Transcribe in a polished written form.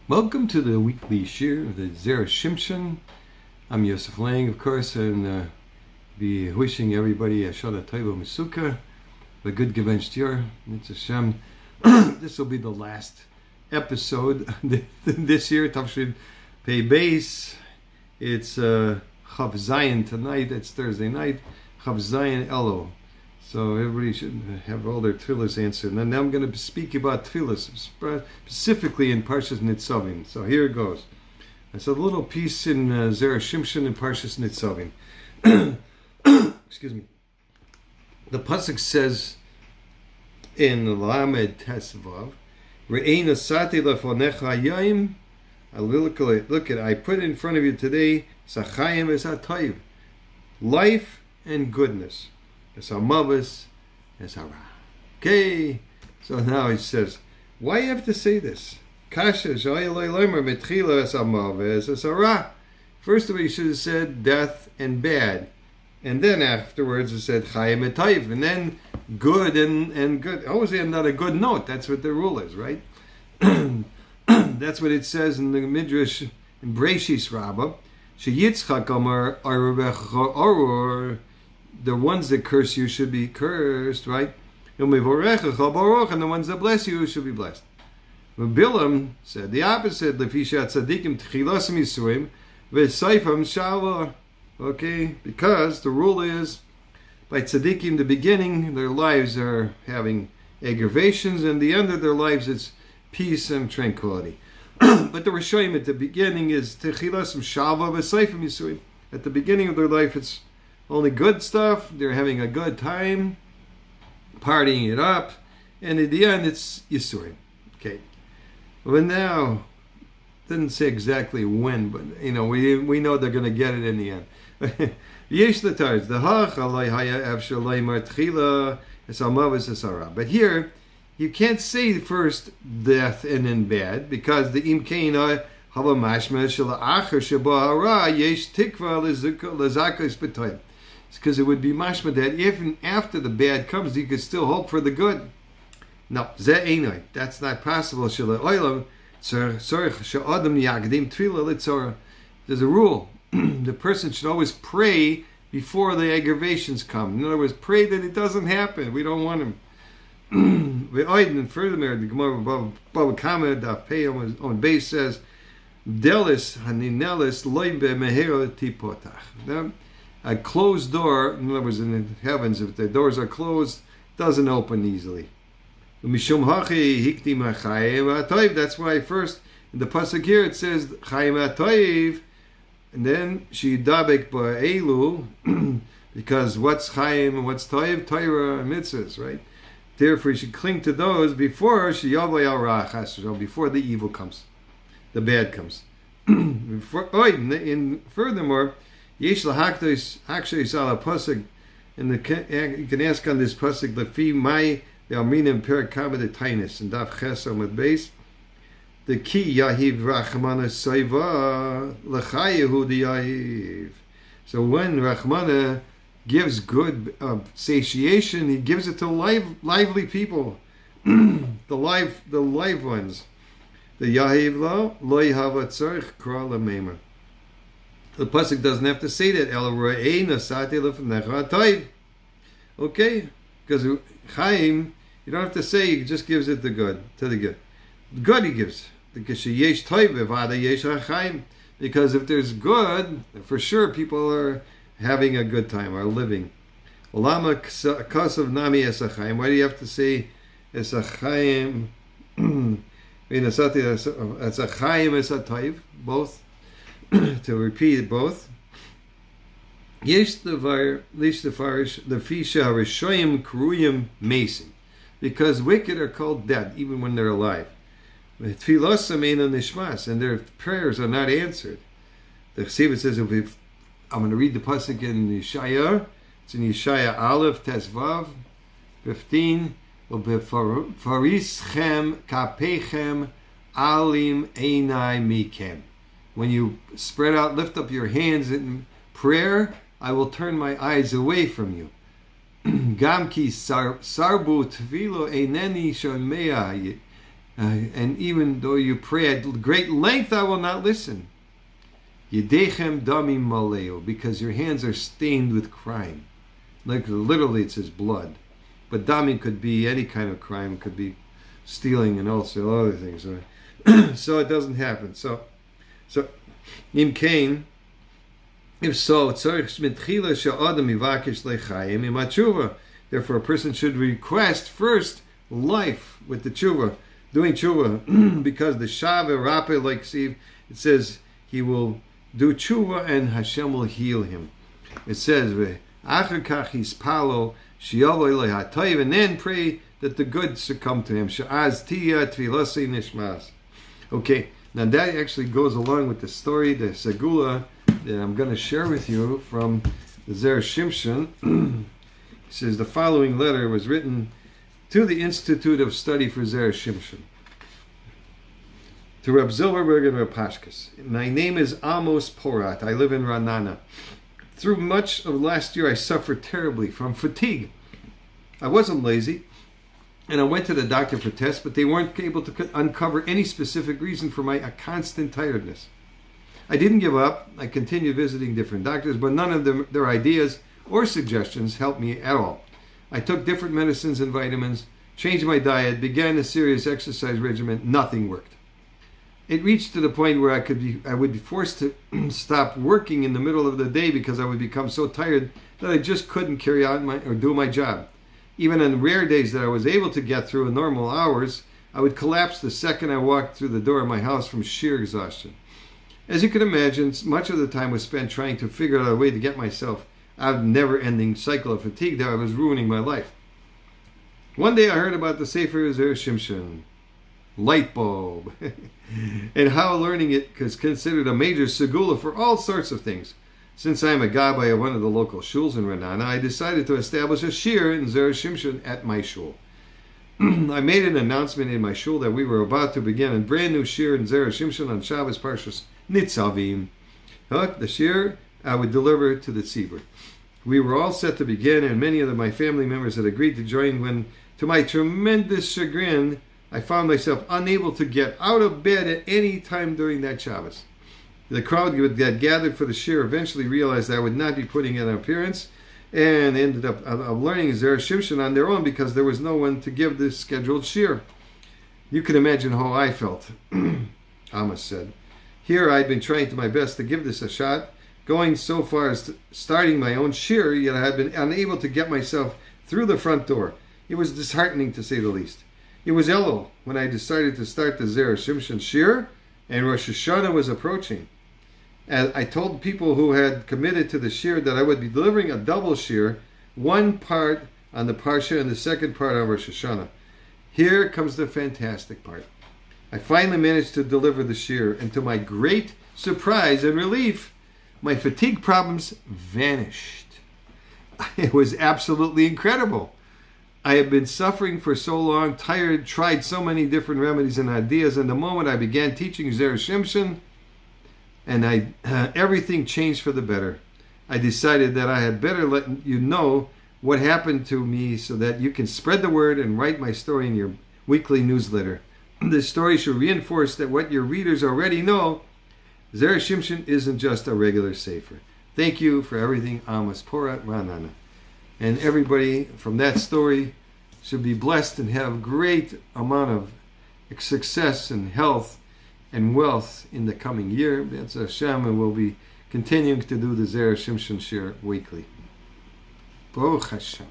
Welcome to the weekly shir of the Zera Shimshon. I'm Yosef Lange, of course, and be wishing everybody a Shana Tova Mesuka, a good Gevenst Year. Nitzavim. This will be the last episode this year. Tavshin Pei Beis. It's Chav Zayin tonight. It's Thursday night. Chav Zayin Elo. So everybody should have all their tefillas answered. And now I'm going to speak about tefillas, specifically in Parshat Nitzavim. So here it goes. It's a little piece in Zera Shimshon in Parshat Nitzavim. Excuse me. The pasuk says in Lange testify, "Re'ein asati lefonecha hayom." Look at I put in front of you today sachayim es hatayv, life and goodness. Es hamavis, es hara. Okay, so now he says, why you have to say this? Kasha shayalei lemer mitchila es hamavis es hara. First of all, you should have said death and bad, and then afterwards it said chayim etayv, and then good and good. Always not a good note. That's what the rule is, right? That's what it says in the Midrash in Breishis Rabbah. Sheyitzchak Amar Arur. The ones that curse you should be cursed, right? And the ones that bless you should be blessed. But Bilam said the opposite. Okay, because the rule is by tzaddikim, the beginning, their lives are having aggravations, and the end of their lives it's peace and tranquility. But the Rishonim at the beginning is techilas shalva v'seifim yisurim. At the beginning of their life, it's only good stuff. They're having a good time, partying it up, and at the end, it's yisurim. Okay. Well, now, didn't say exactly when, but we know they're going to get it in the end. Yesh l'tarz the hach alay haya avshalay martchila esalmavis esara. But here, you can't say first death and then bad, because the imkeina hava mashma shel acher sheba hara yesh tikva lezakos b'toyim. It's because it would be mashma that even after the bad comes, you could still hope for the good. No, ze einoi. That's not possible. Shel oilam tzorich she'adam yagdim tefila litzora. There's a rule. The person should always pray before the aggravations come. In other words, pray that it doesn't happen. We don't want him. And furthermore, the Gemara Baba Kama Daf Pei on base says, "Delis haninelis loibe mehero tipotach." A closed door, in other words, in the heavens, if the doors are closed, doesn't open easily. Mishum hachi hiktim hachayim hatoiv. That's why first in the pasuk here it says chayim hatoiv, and then she dabek ba'elu, because what's chayim and what's toiv? Torah and mitzvahs, right? Therefore, you should cling to those before before the evil comes, the bad comes. Furthermore, yesh lahaktos actually saw a pasuk, and you can ask on this pasuk lefi mai the alminim perakava the tainis and daf chesam with base the ki yahiv rachmana saiva lechayehu the yahiv. So when Rachmana gives good satiation, he gives it to lively people, the live ones. The yahiv lo yihava tzarich kra lemeimer. The pasuk doesn't have to say that. El ro'ei nasati lefnecha atayv. Okay, because Chaim, you don't have to say. He just gives it to the good. Good he gives. Because yesh toiv v'vada yesh hachaim. Because if there's good, for sure people are having a good time, are living. Olama kasav nami esachaim. Why do you have to say esachaim? Esachaim esatayv. Both. To repeat both. Yesh devar lish defarish the fisha rishoyim kruyim mason, because wicked are called dead even when they're alive. Tfilasam eina nishmas, and their prayers are not answered. The Chesiva says, I'm going to read the pasuk in Yeshaya. It's in Yeshaya Aleph Tesvav 15. Farischem kapechem alim einai mikem. When you spread out, lift up your hands in prayer, I will turn my eyes away from you. Gam ki sarbu tvilo eineni shomea and even though you pray at great length, I will not listen. Yedechem damim maleo, because your hands are stained with crime. Like literally it says blood. But damim could be any kind of crime. It could be stealing and also other things. So it doesn't happen. So im kain, if so, therefore a person should request first life with the tshuva, doing tshuva, because the Shaveh Rapeh, like see, it says he will do tshuva and Hashem will heal him. It says, and then pray that the good should come to him. Okay, now that actually goes along with the story, the Segula, that I'm going to share with you from the Zera Shimshon. It says the following letter was written to the Institute of Study for Zera Shimshon, to Reb Zilberberg and Reb Pashkas. My name is Amos Porat. I live in Ranana. Through much of last year, I suffered terribly from fatigue. I wasn't lazy, and I went to the doctor for tests, but they weren't able to uncover any specific reason for my constant tiredness. I didn't give up. I continued visiting different doctors, but none of their ideas or suggestions helped me at all. I took different medicines and vitamins, changed my diet, began a serious exercise regimen. Nothing worked. It reached to the point where I would be forced to stop working in the middle of the day because I would become so tired that I just couldn't carry out or do my job. Even on rare days that I was able to get through in normal hours, I would collapse the second I walked through the door of my house from sheer exhaustion. As you can imagine, much of the time was spent trying to figure out a way to get myself out of the never-ending cycle of fatigue that was ruining my life. One day I heard about the Sefer Zera Shimshon, light bulb, and how learning it is considered a major segula for all sorts of things. Since I am a gabbai of one of the local shuls in Ranana, I decided to establish a shir in Zera Shimshon at my shul. I made an announcement in my shul that we were about to begin a brand new shir in Zera Shimshon on Shabbos Parshat Nitzavim. The shir I would deliver to the tzibur. We were all set to begin, and many of my family members had agreed to join when, to my tremendous chagrin, I found myself unable to get out of bed at any time during that Shabbos. The crowd that gathered for the shir eventually realized I would not be putting in an appearance, and ended up learning Zera Shimshon on their own because there was no one to give this scheduled shir. You can imagine how I felt, Amos said. Here I'd been trying to my best to give this a shot, going so far as starting my own shir, yet I had been unable to get myself through the front door. It was disheartening, to say the least. It was Elul when I decided to start the Zera Shimshon shir, and Rosh Hashanah was approaching. And I told people who had committed to the shir that I would be delivering a double shir, one part on the Parshat and the second part on Rosh Hashanah. Here comes the fantastic part. I finally managed to deliver the shir, and to my great surprise and relief, my fatigue problems vanished. It was absolutely incredible. I had been suffering for so long, tired, tried so many different remedies and ideas, and the moment I began teaching Zera Shimshon, and everything changed for the better. I decided that I had better let you know what happened to me so that you can spread the word and write my story in your weekly newsletter. This story should reinforce that what your readers already know, Zera Shimshon isn't just a regular sefer. Thank you for everything, Amos Porat Ranana. And everybody from that story should be blessed and have great amount of success and health and wealth in the coming year. That's Hashem, and we'll be continuing to do the Zera Shimshon shir weekly. Baruch Hashem.